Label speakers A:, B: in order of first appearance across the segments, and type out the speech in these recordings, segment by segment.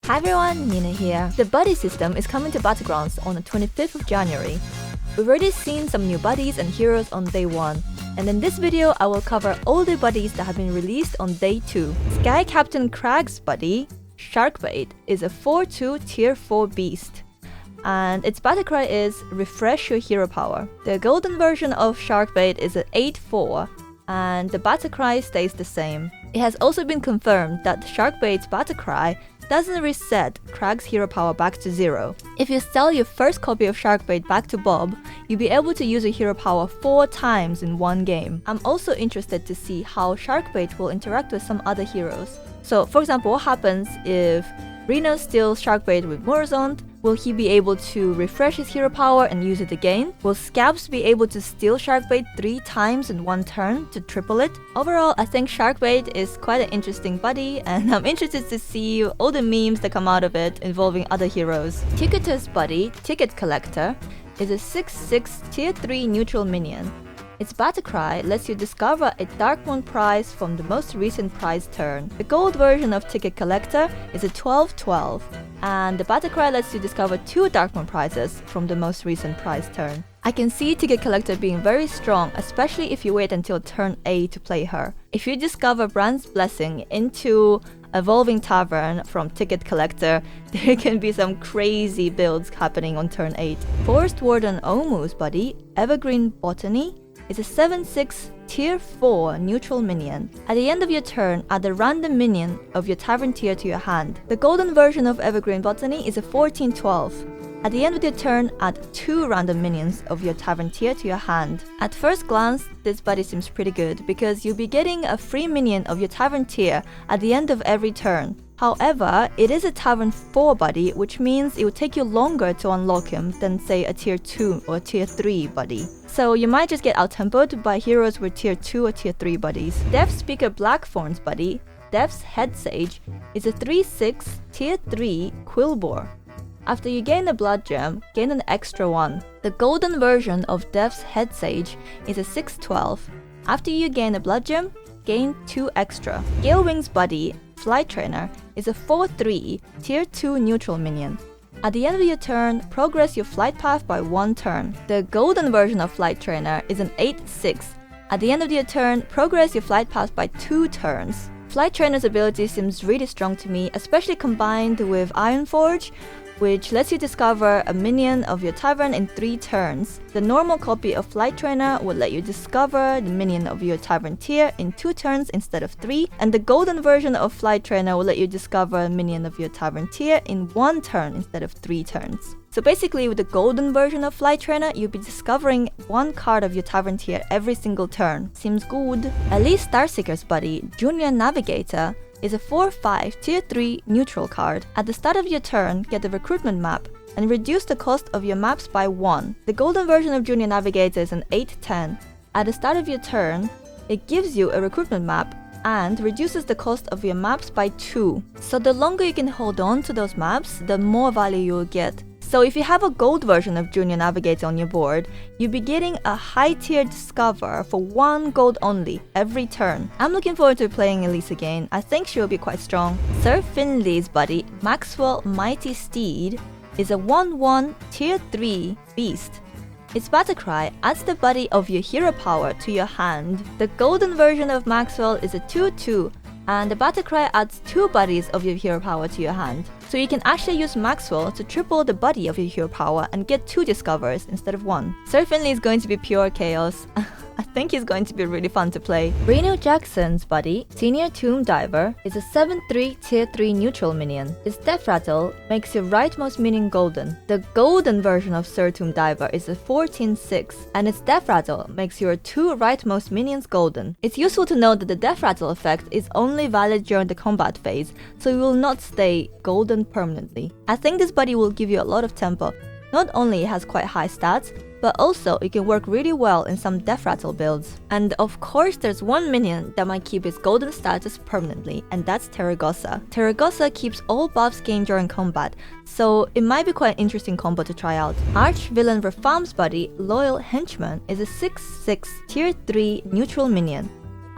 A: Hi everyone, Nina here. The buddy system is coming to Battlegrounds on the 25th of January. We've already seen some new buddies and heroes on day 1, and in this video I will cover all the buddies that have been released on day 2. Sky Captain Kragg's buddy, Sharkbait, is a 4-2 tier 4 beast, and its battle cry is refresh your hero power. The golden version of Sharkbait is an 8-4, and the battle cry stays the same. It has also been confirmed that Sharkbait's battle cry doesn't reset Kragg's hero power back to 0. If you sell your first copy of Sharkbait back to Bob, you'll be able to use your hero power 4 times in one game. I'm also interested to see how Sharkbait will interact with some other heroes. So, for example, what happens if Reno steals Sharkbait with Morazond? Will he be able to refresh his hero power and use it again? Will Scabs be able to steal Sharkbait 3 times in one turn to triple it? Overall, I think Sharkbait is quite an interesting buddy, and I'm interested to see all the memes that come out of it involving other heroes. Ticketer's buddy, Ticket Collector, is a 6-6 tier 3 neutral minion. Its battle cry lets you discover a Dark Moon prize from the most recent prize turn. The gold version of Ticket Collector is a 12-12, and the battle cry lets you discover 2 Dark Moon prizes from the most recent prize turn. I can see Ticket Collector being very strong, especially if you wait until turn A to play her. If you discover Brand's Blessing into Evolving Tavern from Ticket Collector, there can be some crazy builds happening on turn 8. Forest Warden Omu's buddy, Evergreen Botany, is a 7-6 tier 4 neutral minion. At the end of your turn, add a random minion of your tavern tier to your hand. The golden version of Evergreen Botany is a 14-12. At the end of your turn, add 2 random minions of your tavern tier to your hand. At first glance, this buddy seems pretty good because you'll be getting a free minion of your tavern tier at the end of every turn. However, it is a Tavern 4 buddy, which means it will take you longer to unlock him than say a tier 2 or tier 3 buddy. So you might just get out-tempoed by heroes with tier 2 or tier 3 buddies. Death Speaker Blackthorn's buddy, Death's Head Sage, is a 3-6 tier 3 Quillbore. After you gain a blood gem, gain an extra 1. The golden version of Death's Head Sage is a 6-12. After you gain a blood gem, gain 2 extra. Gale Wing's buddy, Flight Trainer, is a 4-3 tier 2 neutral minion. At the end of your turn, progress your flight path by 1 turn. The golden version of Flight Trainer is an 8-6. At the end of your turn, progress your flight path by 2 turns. Flight Trainer's ability seems really strong to me, especially combined with Ironforge, which lets you discover a minion of your tavern in 3 turns. The normal copy of Flight Trainer would let you discover the minion of your tavern tier in 2 turns instead of 3, and the golden version of Flight Trainer will let you discover a minion of your tavern tier in 1 turn instead of 3 turns. So basically, with the golden version of Flight Trainer, you'll be discovering 1 card of your tavern tier every single turn. Seems good. Elise Starseeker's buddy, Junior Navigator, is a 4-5 tier 3 neutral card. At the start of your turn, get a recruitment map and reduce the cost of your maps by 1. The golden version of Junior Navigator is an 8-10. At the start of your turn, it gives you a recruitment map and reduces the cost of your maps by 2. So the longer you can hold on to those maps, the more value you will get. So if you have a gold version of Junior Navigator on your board, you'll be getting a high tier Discover for 1 gold only every turn. I'm looking forward to playing Elise again. I think she will be quite strong. Sir Finley's buddy, Maxwell Mighty Steed, is a 1-1 tier 3 beast. Its battle cry adds the buddy of your hero power to your hand. The golden version of Maxwell is a 2-2, and the battle cry adds 2 buddies of your hero power to your hand. So you can actually use Maxwell to triple the buddy of your hero power and get 2 discovers instead of 1. Sir Finley is going to be pure chaos. I think he's going to be really fun to play. Reno Jackson's buddy, Senior Tomb Diver, is a 7-3 tier 3 neutral minion. Its Death Rattle makes your rightmost minion golden. The golden version of Sir Tomb Diver is a 14-6, and its Death Rattle makes your 2 rightmost minions golden. It's useful to note that the Death Rattle effect is only valid during the combat phase, so it will not stay golden permanently. I think this buddy will give you a lot of tempo. Not only it has quite high stats, but also it can work really well in some Death Rattle builds. And of course there's one minion that might keep its golden status permanently, and that's Terragosa. Terragosa keeps all buffs gained during combat, so it might be quite an interesting combo to try out. Arch-villain Rafaam's buddy, Loyal Henchman, is a 6-6 tier 3 neutral minion.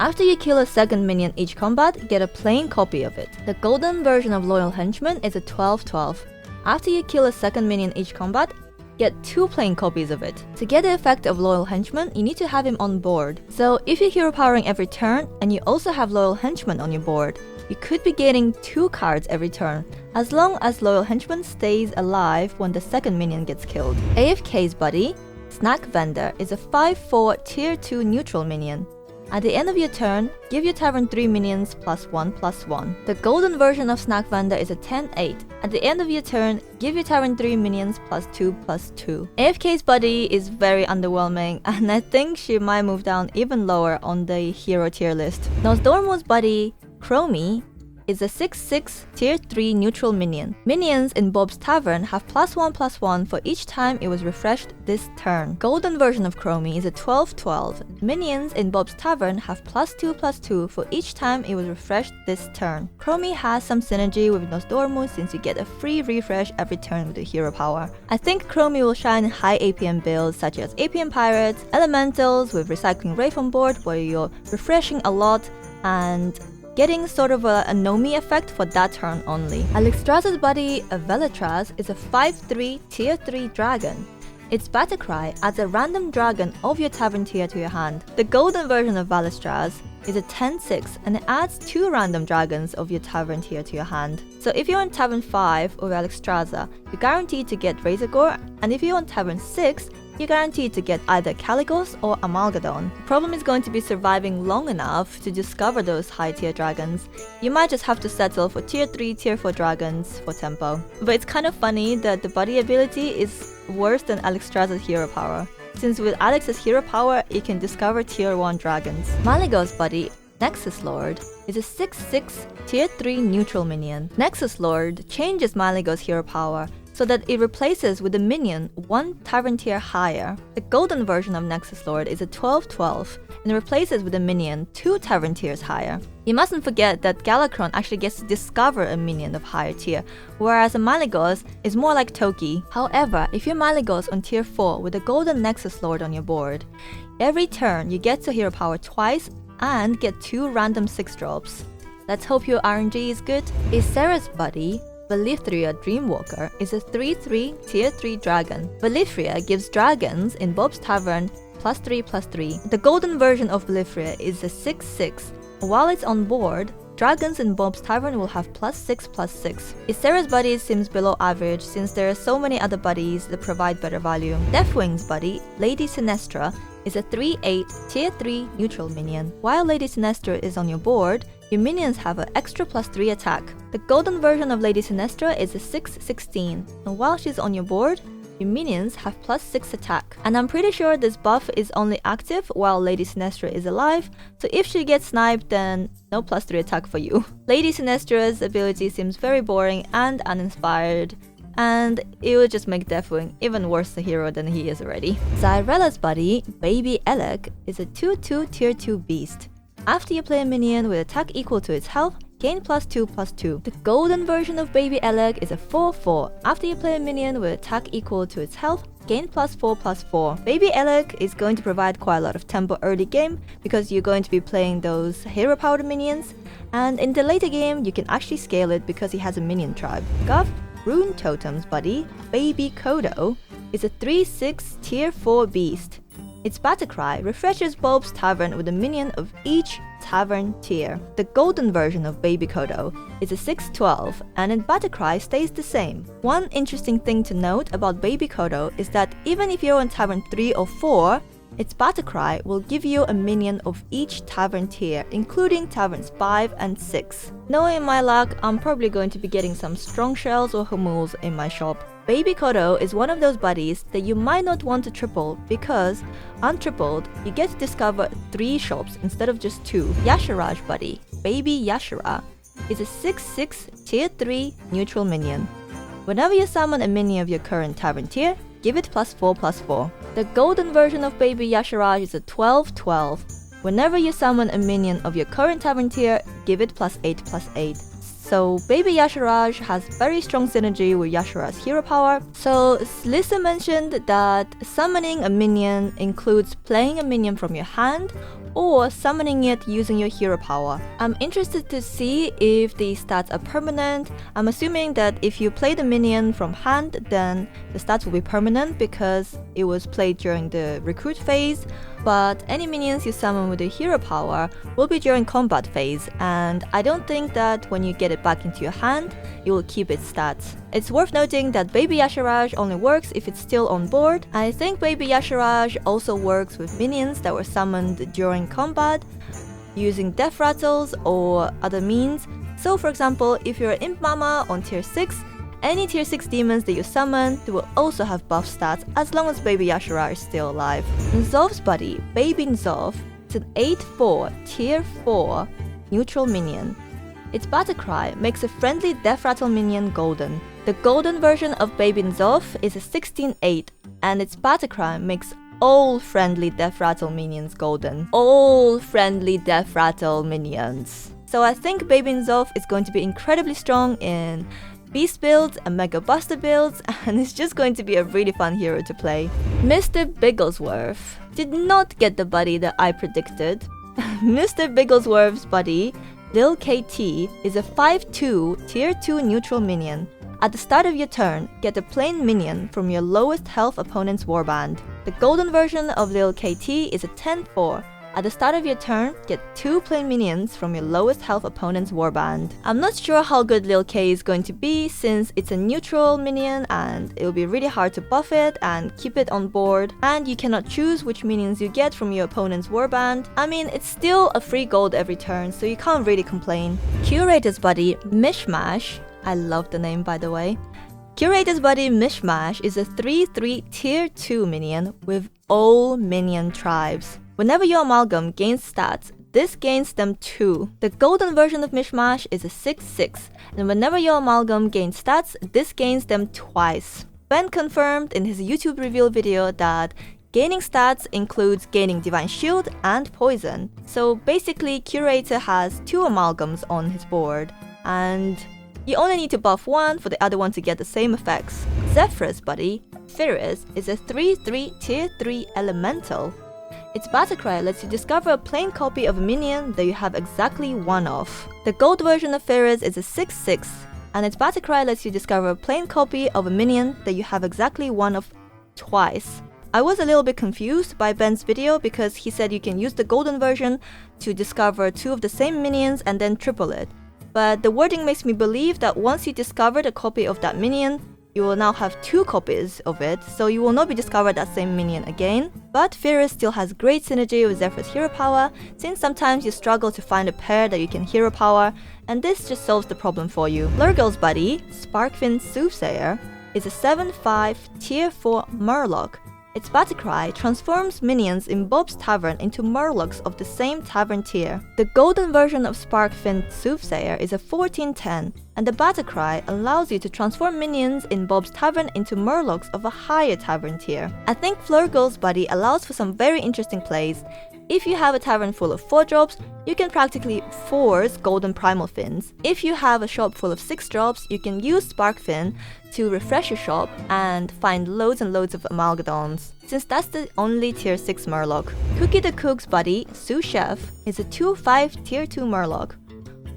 A: After you kill a second minion each combat, get a plain copy of it. The golden version of Loyal Henchman is a 12/12. After you kill a second minion each combat, get 2 plain copies of it. To get the effect of Loyal Henchman, you need to have him on board. So if you're hero powering every turn, and you also have Loyal Henchman on your board, you could be getting 2 cards every turn, as long as Loyal Henchman stays alive when the second minion gets killed. AFK's buddy, Snack Vendor, is a 5/4 tier 2 neutral minion. At the end of your turn, give your tavern 3 minions +1/+1. The golden version of Snack Vendor is a 10/8. At the end of your turn, give your tavern 3 minions +2/+2. AFK's buddy is very underwhelming, and I think she might move down even lower on the hero tier list. Nozdormu's buddy, Chromie, is a 6/6 tier 3 neutral minion. Minions in Bob's Tavern have +1/+1 for each time it was refreshed this turn. Golden version of Chromie is a 12/12. Minions in Bob's Tavern have +2/+2 for each time it was refreshed this turn. Chromie has some synergy with Nozdormu since you get a free refresh every turn with the hero power. I think Chromie will shine in high APM builds such as APM Pirates, Elementals with Recycling Wraith on board where you're refreshing a lot and getting sort of a Nomi effect for that turn only. Alexstrasza's buddy, Velatraz, is a 5/3 tier 3 dragon. Its battle cry adds a random dragon of your tavern tier to your hand. The golden version of Alexstrasza is a 10/6 and it adds 2 random dragons of your tavern tier to your hand. So if you're on tavern 5 of Alexstrasza, you're guaranteed to get Razorgore, and if you're on tavern 6, you're guaranteed to get either Caligos or Amalgadon. The problem is going to be surviving long enough to discover those high tier dragons. You might just have to settle for tier 3, tier 4 dragons for tempo. But it's kind of funny that the buddy ability is worse than Alexstrasza's hero power, since with Alex's hero power, you can discover tier 1 dragons. Malygos' buddy, Nexus Lord, is a 6/6 tier 3 neutral minion. Nexus Lord changes Malygos' hero power so that it replaces with a minion 1 tavern tier higher. The golden version of Nexus Lord is a 12/12 and replaces with a minion 2 tavern tiers higher. You mustn't forget that Galakrond actually gets to discover a minion of higher tier, whereas a Malygos is more like Toki. However, if you're Malygos on tier 4 with a golden Nexus Lord on your board, every turn you get to hero power twice and get 2 random 6 drops. Let's hope your RNG is good. Ysera's buddy, Valeithria Dreamwalker, is a 3/3 tier 3 dragon. Valeithria gives dragons in Bob's Tavern +3/+3. The golden version of Valeithria is a 6/6. While it's on board, dragons in Bob's Tavern will have +6/+6. Ysera's buddy seems below average since there are so many other buddies that provide better value. Deathwing's buddy, Lady Sinestra, is a 3/8 tier 3 neutral minion. While Lady Sinestra is on your board, your minions have an extra +3 attack. The golden version of Lady Sinestra is a 6/16, and while she's on your board, your minions have +6 attack. And I'm pretty sure this buff is only active while Lady Sinestra is alive, so if she gets sniped, then no +3 attack for you. Lady Sinestra's ability seems very boring and uninspired, and it would just make Deathwing even worse a hero than he is already. Zyrella's buddy, Baby Elec, is a 2/2 tier 2 beast. After you play a minion with attack equal to its health, gain +2/+2. The golden version of Baby Elec is a 4/4. After you play a minion with attack equal to its health, gain +4/+4. Baby Elec is going to provide quite a lot of tempo early game because you're going to be playing those hero powered minions, and in the later game you can actually scale it because he has a minion tribe. Guff Runetotem's buddy, Baby Kodo, is a 3/6 tier 4 beast. Its battle cry refreshes Bob's Tavern with a minion of each tavern tier. The golden version of Baby Kodo is a 6/12 and its battle cry stays the same. One interesting thing to note about Baby Kodo is that even if you're on tavern 3 or 4, its battle cry will give you a minion of each tavern tier, including taverns 5 and 6. Knowing my luck, I'm probably going to be getting some strong shells or hummuls in my shop. Baby Kodo is one of those buddies that you might not want to triple because, untripled, you get to discover 3 shops instead of just 2. Yasharaj buddy, Baby Yashara, is a 6/6 tier 3 neutral minion. Whenever you summon a minion of your current tavern tier, give it +4/+4. The golden version of Baby Yasharaj is a 12/12. Whenever you summon a minion of your current tavern tier, give it +8/+8. So Baby Yasharaj has very strong synergy with Yashara's hero power. So Slysssa mentioned that summoning a minion includes playing a minion from your hand or summoning it using your hero power. I'm interested to see if the stats are permanent. I'm assuming that if you play the minion from hand, then the stats will be permanent because it was played during the recruit phase, but any minions you summon with your hero power will be during combat phase, and I don't think that when you get it back into your hand, it will keep its stats. It's worth noting that Baby Y'Shaarj only works if it's still on board. I think Baby Y'Shaarj also works with minions that were summoned during combat using death rattles or other means. So for example, if you're an Imp Mama on tier 6, any tier 6 demons that you summon, they will also have buff stats as long as Baby Y'Shaarj is still alive. N'Zoth's buddy, Baby N'Zoth, is an 8/4 tier 4 neutral minion. Its battle cry makes a friendly death rattle minion golden. The golden version of Baby N'Zoth is a 16/8, and its battle cry makes all friendly death rattle minions golden. All friendly death rattle minions. So I think Baby N'Zoth is going to be incredibly strong in Beast builds and Mega Buster builds, and it's just going to be a really fun hero to play. Mr. Bigglesworth did not get the buddy that I predicted. Mr. Bigglesworth's buddy, Lil KT, is a 5/2 tier 2 neutral minion. At the start of your turn, get a plain minion from your lowest health opponent's warband. The golden version of Lil KT is a 10/4. At the start of your turn, get 2 plain minions from your lowest health opponent's warband. I'm not sure how good Lil K is going to be since it's a neutral minion and it will be really hard to buff it and keep it on board, and you cannot choose which minions you get from your opponent's warband. I mean, it's still a free gold every turn, so you can't really complain. Curator's buddy, Mishmash, I love the name by the way. Curator's buddy Mishmash is a 3/3 tier 2 minion with all minion tribes. Whenever your amalgam gains stats, this gains them too. The golden version of Mishmash is a 6/6, and whenever your amalgam gains stats, this gains them twice. Ben confirmed in his YouTube reveal video that gaining stats includes gaining Divine Shield and Poison. So basically, Curator has 2 amalgams on his board, and you only need to buff one for the other one to get the same effects. Zephyr's buddy, Firis, is a 3/3 tier 3 elemental. Its battle cry lets you discover a plain copy of a minion that you have exactly one of. The gold version of Firis is a 6/6, and its battle cry lets you discover a plain copy of a minion that you have exactly one of twice. I was a little bit confused by Ben's video because he said you can use the golden version to discover 2 of the same minions and then triple it. But the wording makes me believe that once you discovered a copy of that minion, you will now have 2 copies of it, so you will not be discovered that same minion again. But Firis still has great synergy with Zephyr's hero power, since sometimes you struggle to find a pair that you can hero power, and this just solves the problem for you. Lurgle's buddy, Sparkfin Soothsayer, is a 7/5 tier 4 Murloc. Its battle cry transforms minions in Bob's Tavern into Murlocs of the same tavern tier. The golden version of Sparkfin Soothsayer is a 14/10, and the battle cry allows you to transform minions in Bob's Tavern into Murlocs of a higher tavern tier. I think Flurgle's buddy allows for some very interesting plays. If you have a tavern full of 4-drops, you can practically force golden primal fins. If you have a shop full of 6-drops, you can use Sparkfin to refresh your shop and find loads and loads of Amalgadons, since that's the only tier 6 Murloc. Cookie the Cook's buddy, Sous Chef, is a 2/5 tier 2 Murloc.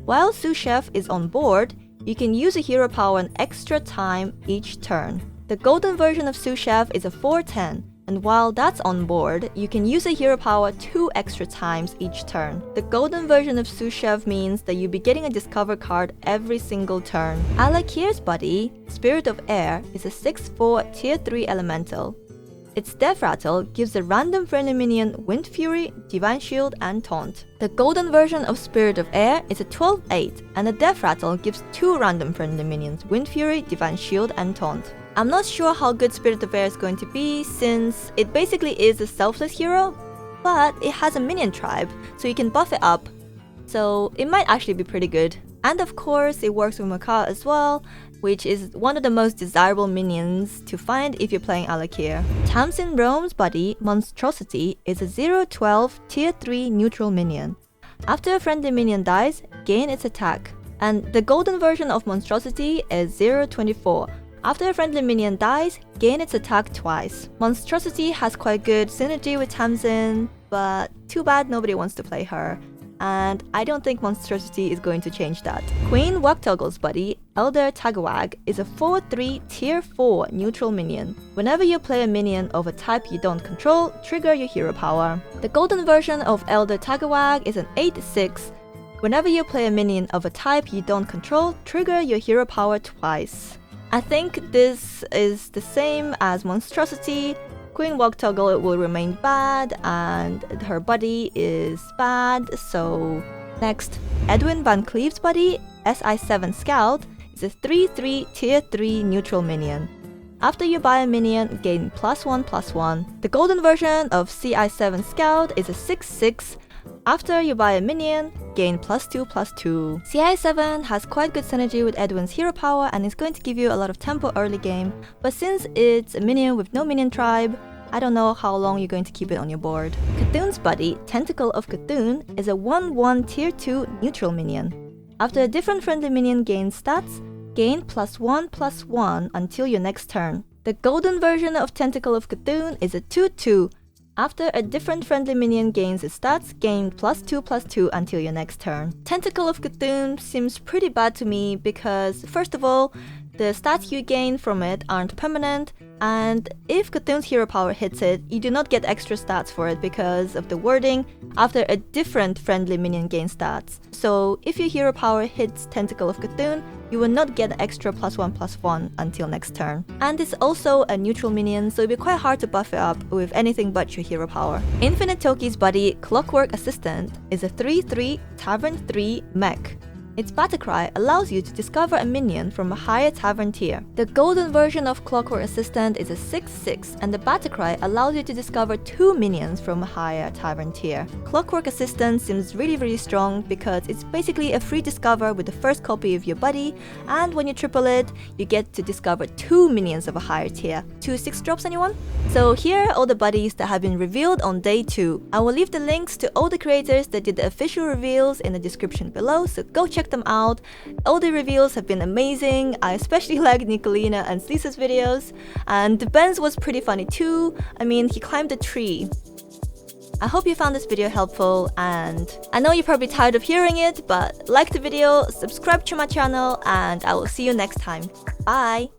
A: While Sous Chef is on board, you can use a hero power an extra time each turn. The golden version of Sous Chef is a 4/10, and while that's on board, you can use a hero power 2 extra times each turn. The golden version of Sous Chef means that you'll be getting a discover card every single turn. Alakir's buddy, Spirit of Air, is a 6/4 tier 3 elemental. Its Death Rattle gives a random friendly minion Wind Fury, Divine Shield, and Taunt. The golden version of Spirit of Air is a 12/8, and the Death Rattle gives 2 random friendly minions Wind Fury, Divine Shield, and Taunt. I'm not sure how good Spirit of Air is going to be since it basically is a selfless hero, but it has a minion tribe, so you can buff it up, so it might actually be pretty good. And of course, it works with Macaw as well, which is one of the most desirable minions to find if you're playing Alakir. Tamsin Roame's buddy, Monstrosity, is a 0/12 tier 3 neutral minion. After a friendly minion dies, gain its attack. And the golden version of Monstrosity is 0/24. After a friendly minion dies, gain its attack twice. Monstrosity has quite good synergy with Tamsin, but too bad nobody wants to play her. And I don't think Monstrosity is going to change that. Queen Wagtoggle's buddy, Elder Tagawag, is a 4/3 tier 4 neutral minion. Whenever you play a minion of a type you don't control, trigger your hero power. The golden version of Elder Tagawag is an 8/6. Whenever you play a minion of a type you don't control, trigger your hero power twice. I think this is the same as Monstrosity. Queen Wagtoggle will remain bad, and her buddy is bad, so... Next, Edwin VanCleef's buddy, SI7 Scout, is a 3/3 tier 3 neutral minion. After you buy a minion, gain +1/+1. The golden version of CI7 Scout is a 6/6. After you buy a minion, gain +2/+2. CI7 has quite good synergy with Edwin's hero power and is going to give you a lot of tempo early game, but since it's a minion with no minion tribe, I don't know how long you're going to keep it on your board. Cthulhu's buddy, Tentacle of Cthulhu, is a 1/1 tier 2 neutral minion. After a different friendly minion gains stats, gain +1/+1 until your next turn. The golden version of Tentacle of Cthulhu is a 2/2. After a different friendly minion gains its stats, gain +2/+2 until your next turn. Tentacle of Cthulhu seems pretty bad to me because, first of all, the stats you gain from it aren't permanent, and if Cthulhu's hero power hits it, you do not get extra stats for it because of the wording after a different friendly minion gains stats. So if your hero power hits Tentacle of Cthulhu, you will not get extra +1/+1 until next turn. And it's also a neutral minion, so it'll be quite hard to buff it up with anything but your hero power. Infinite Toki's buddy, Clockwork Assistant, is a 3/3 Tavern 3 mech. Its battle cry allows you to discover a minion from a higher tavern tier. The golden version of Clockwork Assistant is a 6/6, and the battle cry allows you to discover 2 minions from a higher tavern tier. Clockwork Assistant seems really strong because it's basically a free discover with the first copy of your buddy, and when you triple it, you get to discover 2 minions of a higher tier. 2 6-drops, anyone? So here are all the buddies that have been revealed on day 2. I will leave the links to all the creators that did the official reveals in the description below, so go check them out. All the reveals have been amazing. I especially like Nicholena and Slyssa's videos, and Ben's was pretty funny too. I mean, he climbed a tree. I hope you found this video helpful, and I know you're probably tired of hearing it, but like the video, subscribe to my channel, and I will see you next time. Bye!